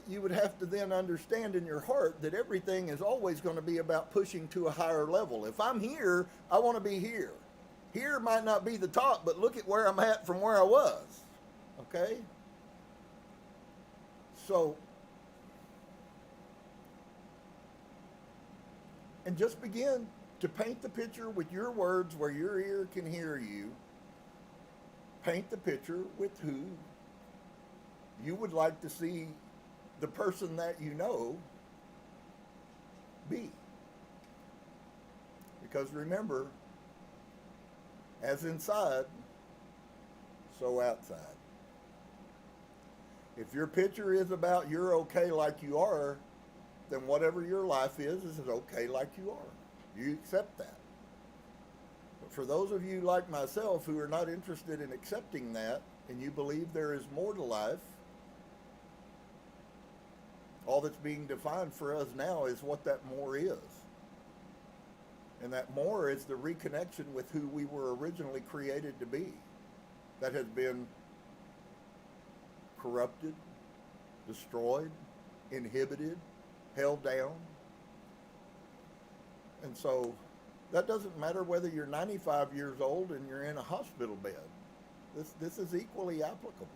you would have to then understand in your heart that everything is always going to be about pushing to a higher level. If I'm here, I want to be here. Here might not be the top, but look at where I'm at from where I was. Okay? So, and just begin to paint the picture with your words where your ear can hear you. Paint the picture with who you would like to see the person that you know be. Because remember, as inside, so outside. If your picture is about you're okay like you are, then whatever your life is okay like you are. You accept that. But for those of you like myself who are not interested in accepting that, and you believe there is more to life, all that's being defined for us now is what that more is. And that more is the reconnection with who we were originally created to be. That has been corrupted, destroyed, inhibited, held down. And so that doesn't matter whether you're 95 years old and you're in a hospital bed. This is equally applicable.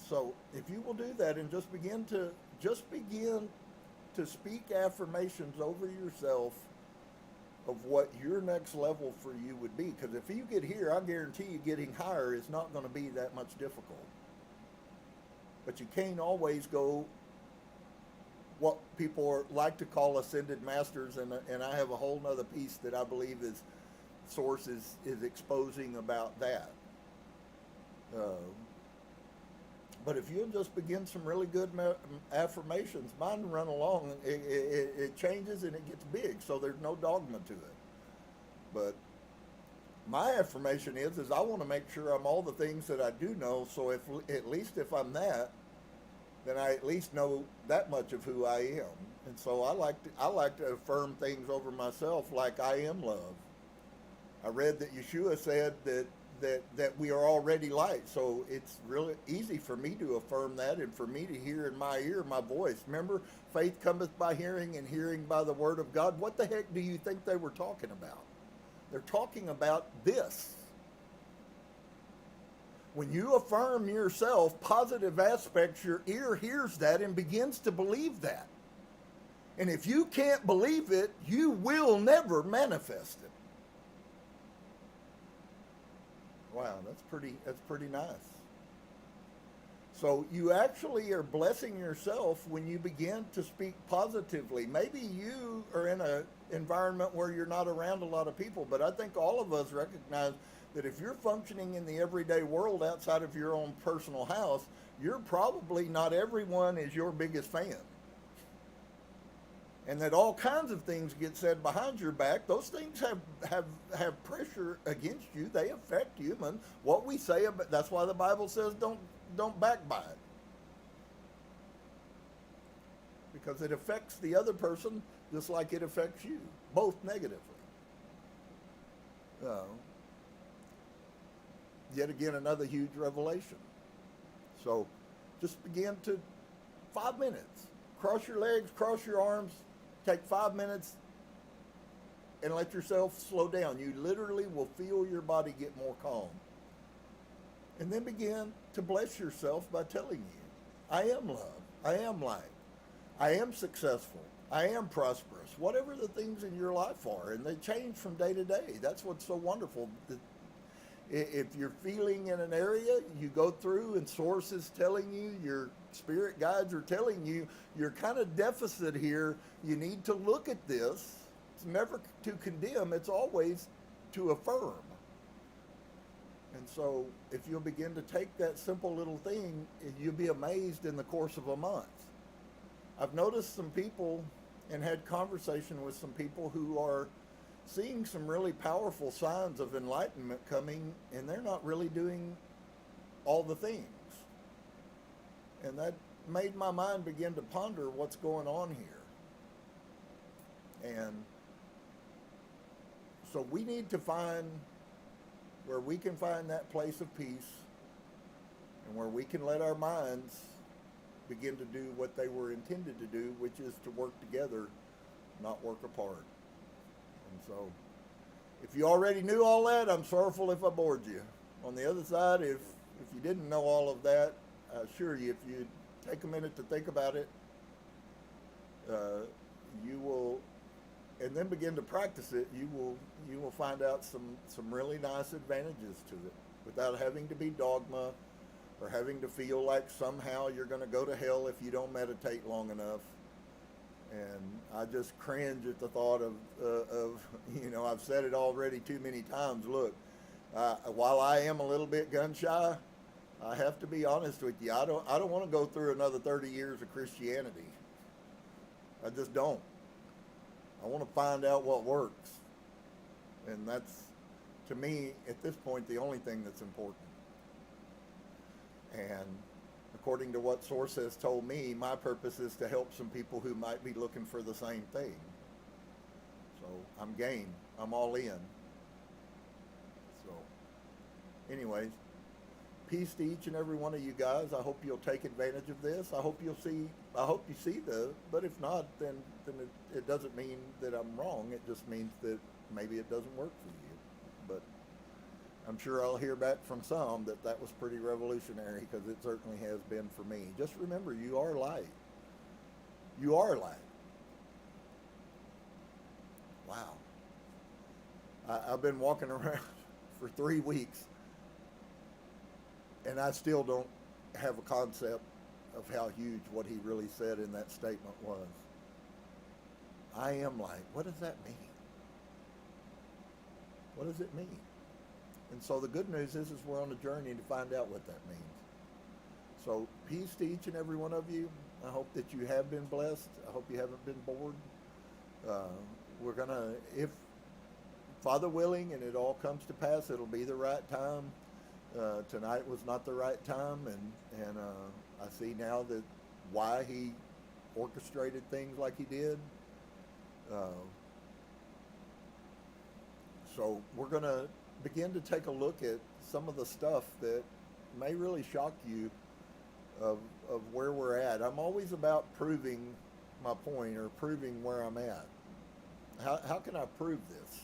So if you will do that and just begin to speak affirmations over yourself of what your next level for you would be. Because if you get here, I guarantee you getting higher is not going to be that much difficult. But you can't always go what people like to call ascended masters, and I have a whole nother piece that I believe is Source is exposing about that. But if you just begin some really good affirmations, mine run along, it changes and it gets big, so there's no dogma to it. But my affirmation is I want to make sure I'm all the things that I do know, so if at least if I'm that, then I at least know that much of who I am. And so I like to affirm things over myself like I am love. I read that Yeshua said that we are already light. So it's really easy for me to affirm that and for me to hear in my ear my voice. Remember, faith cometh by hearing and hearing by the word of God. What the heck do you think they were talking about? They're talking about this. When you affirm yourself, positive aspects, your ear hears that and begins to believe that. And if you can't believe it, you will never manifest it. Wow, that's pretty nice. So you actually are blessing yourself when you begin to speak positively. Maybe you are in an environment where you're not around a lot of people, but I think all of us recognize that if you're functioning in the everyday world outside of your own personal house, you're probably not everyone is your biggest fan. And that all kinds of things get said behind your back. Those things have pressure against you. They affect you. And what we say about, that's why the Bible says don't backbite. Because it affects the other person just like it affects you, both negatively. Yet again, another huge revelation. So just begin to 5 minutes. Cross your legs, cross your arms, take 5 minutes and let yourself slow down. You literally will feel your body get more calm. And then begin to bless yourself by telling you, I am love, I am light, I am successful, I am prosperous, whatever the things in your life are. And they change from day to day. That's what's so wonderful. If you're feeling in an area, you go through and Source is telling you, your spirit guides are telling you, you're kind of deficit here. You need to look at this. It's never to condemn. It's always to affirm. And so if you'll begin to take that simple little thing, you'll be amazed in the course of a month. I've noticed some people and had conversation with some people who are seeing some really powerful signs of enlightenment coming, and they're not really doing all the things. And that made my mind begin to ponder what's going on here. And so we need to find where we can find that place of peace and where we can let our minds begin to do what they were intended to do, which is to work together, not work apart. And so, if you already knew all that, I'm sorrowful if I bored you. On the other side, if you didn't know all of that, I assure you, if you take a minute to think about it, you will, and then begin to practice it, you will find out some really nice advantages to it, without having to be dogma or having to feel like somehow you're going to go to hell if you don't meditate long enough. And I just cringe at the thought of I've said it already too many times. Look, while I am a little bit gun shy, I have to be honest with you. I don't want to go through another 30 years of Christianity. I just don't. I want to find out what works. And that's, to me, at this point, the only thing that's important. And according to what source has told me, my purpose is to help some people who might be looking for the same thing. So I'm game. I'm all in. So anyways, peace to each and every one of you guys. I hope you'll take advantage of this. I hope you see but if not, then it doesn't mean that I'm wrong. It just means that maybe it doesn't work for you. But I'm sure I'll hear back from some that was pretty revolutionary, because it certainly has been for me. Just remember, you are light. You are light. Wow. I've been walking around for 3 weeks, and I still don't have a concept of how huge what he really said in that statement was. I am light. What does that mean? What does it mean? And so the good news is we're on a journey to find out what that means. So peace to each and every one of you. I hope that you have been blessed. I hope you haven't been bored. We're going to, if Father willing and it all comes to pass, it'll be the right time. Tonight was not the right time, and I see now that why he orchestrated things like he did. So we're going to begin to take a look at some of the stuff that may really shock you of where we're at. I'm always about proving my point, or proving where I'm at. How can I prove this?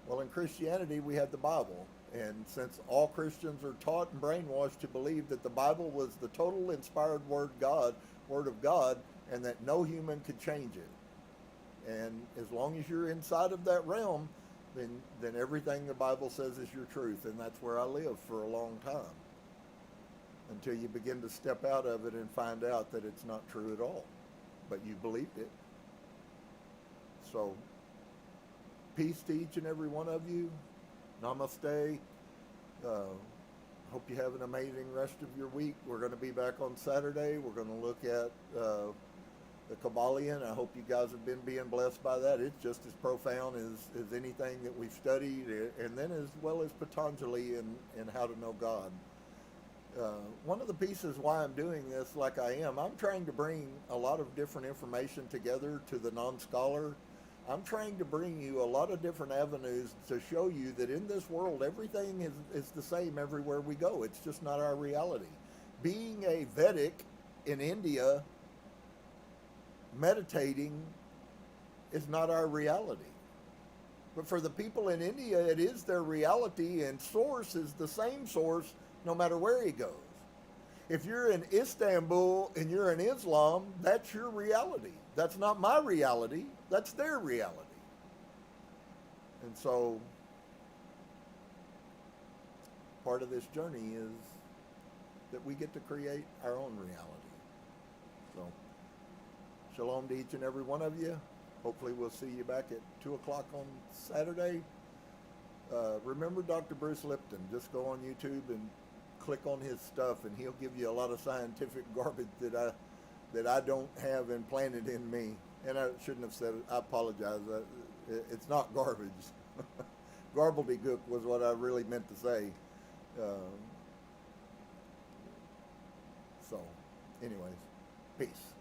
Well, in Christianity, we have the Bible. And since all Christians are taught and brainwashed to believe that the Bible was the total inspired word of God, and that no human could change it. And as long as you're inside of that realm, then everything the Bible says is your truth. And that's where I lived for a long time, until you begin to step out of it and find out that it's not true at all, but you believed it. So peace to each and every one of you. Namaste. Hope you have an amazing rest of your week. We're going to be back on Saturday. We're going to look at the Kabbalion. I hope you guys have been being blessed by that. It's just as profound as anything that we've studied, and then as well as Patanjali and how to know God. One of the pieces why I'm doing this like I am, I'm trying to bring a lot of different information together to the non-scholar. I'm trying to bring you a lot of different avenues to show you that in this world, everything is the same everywhere we go. It's just not our reality. Being a Vedic in India, meditating is not our reality. But for the people in India, it is their reality, and source is the same source no matter where he goes. If you're in Istanbul and you're in Islam, that's your reality. That's not my reality. That's their reality. And so part of this journey is that we get to create our own reality. So shalom to each and every one of you. Hopefully we'll see you back at 2 o'clock on Saturday. Remember Dr. Bruce Lipton. Just go on YouTube and click on his stuff, and he'll give you a lot of scientific garbage that I don't have implanted in me. And I shouldn't have said it. I apologize. It's not garbage. Garbledygook was what I really meant to say. So, anyways, peace.